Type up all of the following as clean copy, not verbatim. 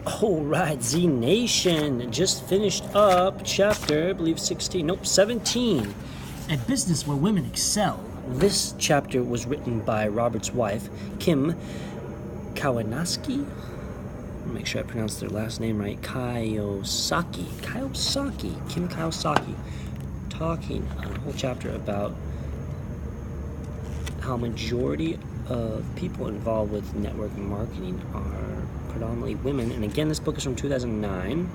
All right, Z Nation just finished up chapter, I believe 17. A business where women excel. This chapter was written by Robert's wife, Kim Kawanaski. Make sure I pronounce their last name right. Kiyosaki. Kim Kiyosaki. Talking a whole chapter about how majority of people involved with network marketing are predominantly women. And again, this book is from 2009,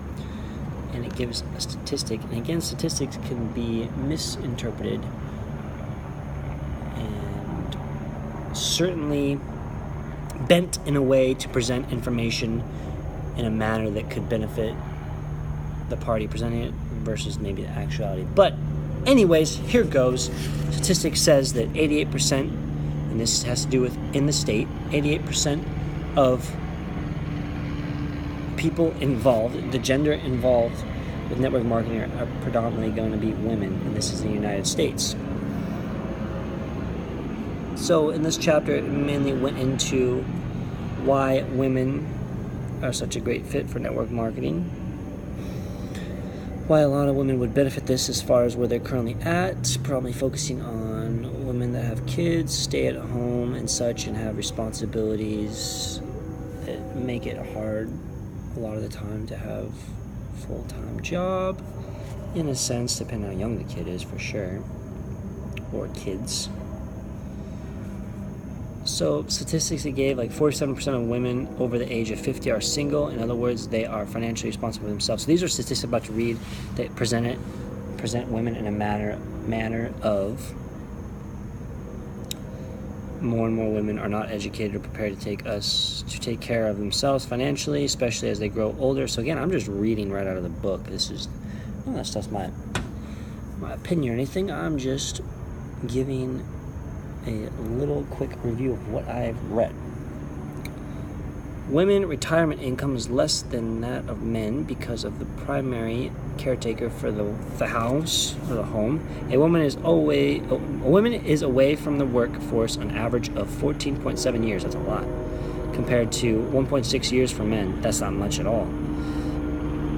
and it gives a statistic. And again, statistics can be misinterpreted and certainly bent in a way to present information in a manner that could benefit the party presenting it versus maybe the actuality. But anyways, here goes. Statistics says that 88%, and this has to do with in the state, 88% of people involved, the gender involved with network marketing are predominantly going to be women, and this is the United States. So in this chapter, it mainly went into why women are such a great fit for network marketing, why a lot of women would benefit this as far as where they're currently at, probably focusing on women that have kids, stay at home and such, and have responsibilities that make it hard a lot of the time to have a full-time job, in a sense, depending on how young the kid is for sure, or kids. So statistics it gave, like 47% of women over the age of 50 are single. In other words, they are financially responsible for themselves. So these are statistics I'm about to read that present women in a manner of more and more women are not educated or prepared to take care of themselves financially, especially as they grow older. So again, I'm just reading right out of the book. This is none of that stuff's my opinion or anything. I'm just giving a little quick review of what I've read. Women retirement income is less than that of men because of the primary caretaker for the house or the home. A woman is away from the workforce on average of 14.7 years. That's a lot. Compared to 1.6 years for men. That's not much at all.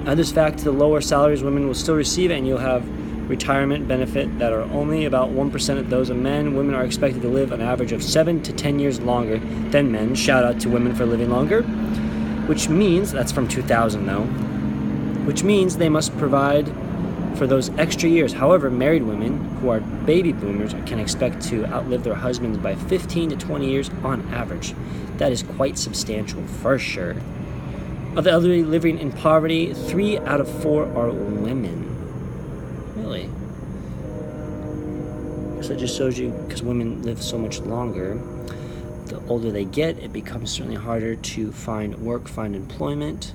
Add this fact to the lower salaries women will still receive, and you'll have retirement benefit that are only about 1% of those of men. Women are expected to live an average of 7 to 10 years longer than men. Shout out to women for living longer, which means, that's from 2000 though, which means they must provide for those extra years. However, married women who are baby boomers can expect to outlive their husbands by 15 to 20 years on average. That is quite substantial for sure. Of the elderly living in poverty, 3 out of 4 are women. Really? So it just shows you, because women live so much longer, the older they get, it becomes certainly harder to find work, find employment,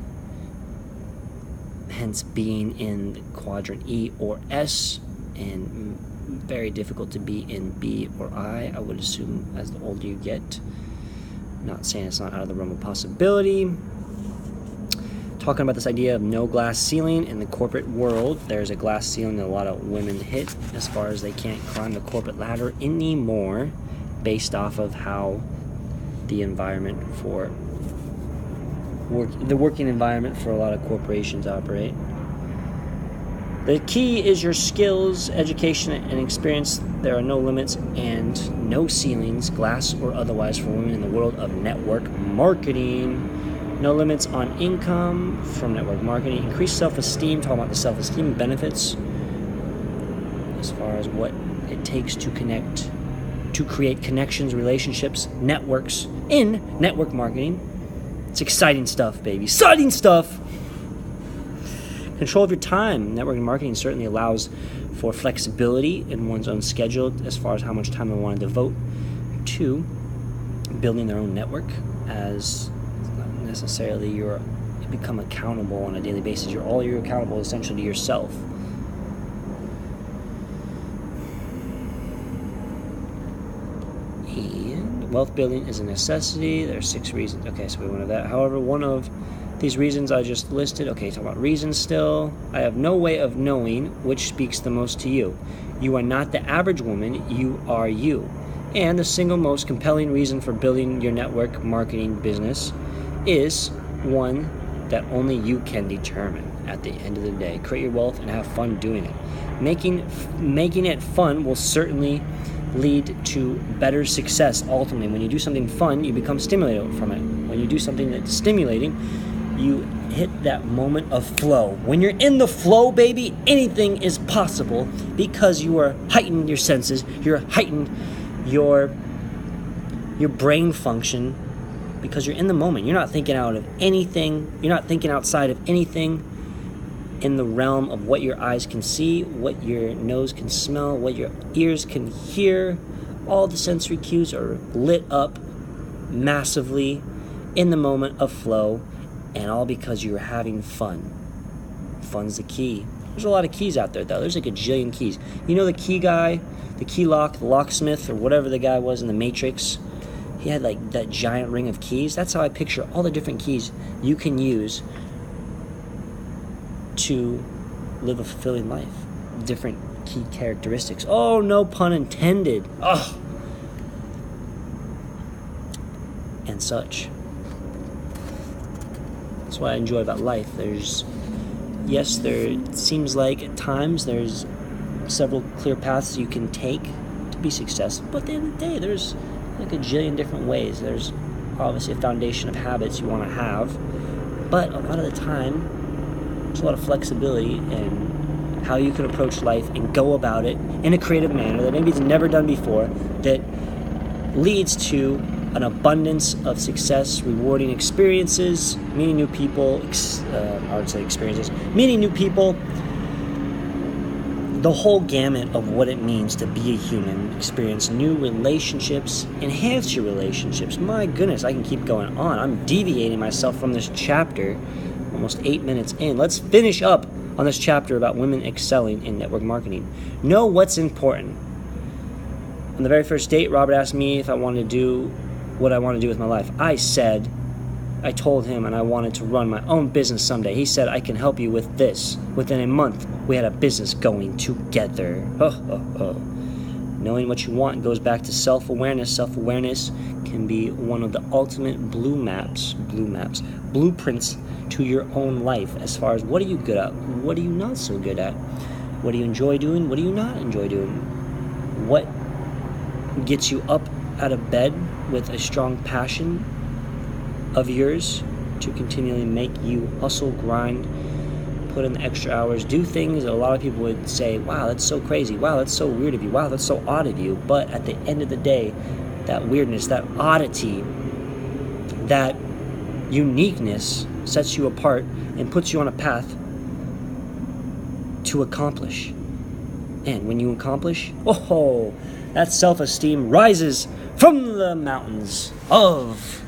hence being in quadrant E or S, and very difficult to be in B or I would assume, as the older you get. Not saying it's not out of the realm of possibility. Talking about this idea of no glass ceiling in the corporate world. There's a glass ceiling that a lot of women hit as far as they can't climb the corporate ladder anymore, based off of how the environment for the working environment for a lot of corporations operate. The key is your skills, education, and experience. There are no limits and no ceilings, glass or otherwise, for women in the world of network marketing. No limits on income from network marketing. Increased self-esteem, talking about the self-esteem benefits as far as what it takes to create connections, relationships, networks in network marketing. It's exciting stuff, baby. Exciting stuff! Control of your time. Network marketing certainly allows for flexibility in one's own schedule as far as how much time they want to devote to building their own network, as necessarily you become accountable on a daily basis. You're accountable essentially to yourself. And wealth building is a necessity. There are 6 reasons. Okay, so we went over that. However, one of these reasons I just listed. Okay, talking about reasons still. I have no way of knowing which speaks the most to you. You are not the average woman. You are you. And the single most compelling reason for building your network marketing business is, one, that only you can determine at the end of the day. Create your wealth and have fun doing it. Making it fun will certainly lead to better success ultimately. When you do something fun, you become stimulated from it. When you do something that's stimulating, you hit that moment of flow. When you're in the flow, baby, anything is possible because you are heightened your senses, you're heightened your brain function, because you're in the moment. You're not thinking out of anything. You're not thinking outside of anything in the realm of what your eyes can see, what your nose can smell, what your ears can hear. All the sensory cues are lit up massively in the moment of flow, and all because you're having fun. Fun's the key. There's a lot of keys out there, though. There's like a jillion keys. You know the key guy, the key lock, the locksmith, or whatever the guy was in the Matrix? He had like that giant ring of keys. That's how I picture all the different keys you can use to live a fulfilling life. Different key characteristics. Oh, no pun intended. Oh. And such. That's what I enjoy about life. There seems like at times there's several clear paths you can take to be successful, but at the end of the day, there's like a jillion different ways. There's obviously a foundation of habits you want to have, but a lot of the time, there's a lot of flexibility in how you can approach life and go about it in a creative manner that maybe it's never done before, that leads to an abundance of success, rewarding experiences, meeting new people, meeting new people, the whole gamut of what it means to be a human, experience new relationships, enhance your relationships. My goodness, I can keep going on. I'm deviating myself from this chapter, almost 8 minutes in. Let's finish up on this chapter about women excelling in network marketing. Know what's important. On the very first date, Robert asked me if I wanted to do what I want to do with my life. I told him, and I wanted to run my own business someday. He said, I can help you with this. Within a month, we had a business going together. Knowing what you want goes back to self-awareness. Self-awareness can be one of the ultimate blueprints to your own life, as far as what are you good at, what are you not so good at, what do you enjoy doing, what do you not enjoy doing, what gets you up out of bed with a strong passion of yours to continually make you hustle, grind, put in the extra hours, do things that a lot of people would say, wow, that's so crazy, wow, that's so weird of you, wow, that's so odd of you. But at the end of the day, that weirdness, that oddity, that uniqueness sets you apart and puts you on a path to accomplish. And when you accomplish, that self-esteem rises from the mountains of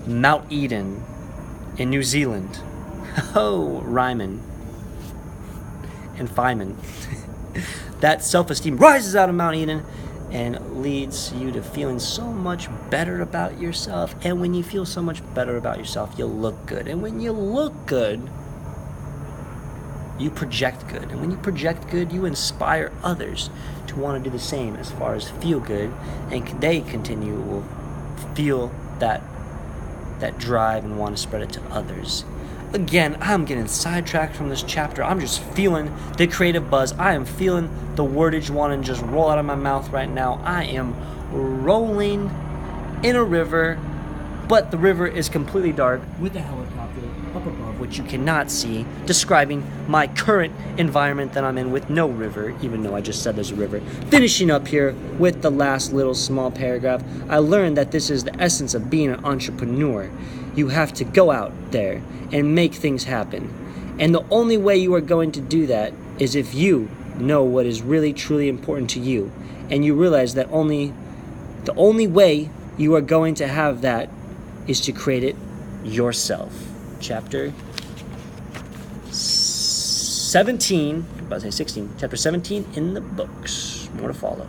Mount Eden in New Zealand. Ryman and Feynman. That self-esteem rises out of Mount Eden and leads you to feeling so much better about yourself. And when you feel so much better about yourself, you'll look good. And when you look good, you project good. And when you project good, you inspire others to want to do the same, as far as feel good, and they will feel that drive and want to spread it to others. Again, I'm getting sidetracked from this chapter. I'm just feeling the creative buzz. I am feeling the wordage want to just roll out of my mouth right now. I am rolling in a river, but the river is completely dark with a helicopter up above, which you cannot see, describing my current environment that I'm in with no river, even though I just said there's a river. Finishing up here with the last little small paragraph, I learned that this is the essence of being an entrepreneur. You have to go out there and make things happen. And the only way you are going to do that is if you know what is really, truly important to you. And you realize that the only way you are going to have that is to create it yourself. Chapter 17, I was about to say 16, chapter 17 in the books. More to follow.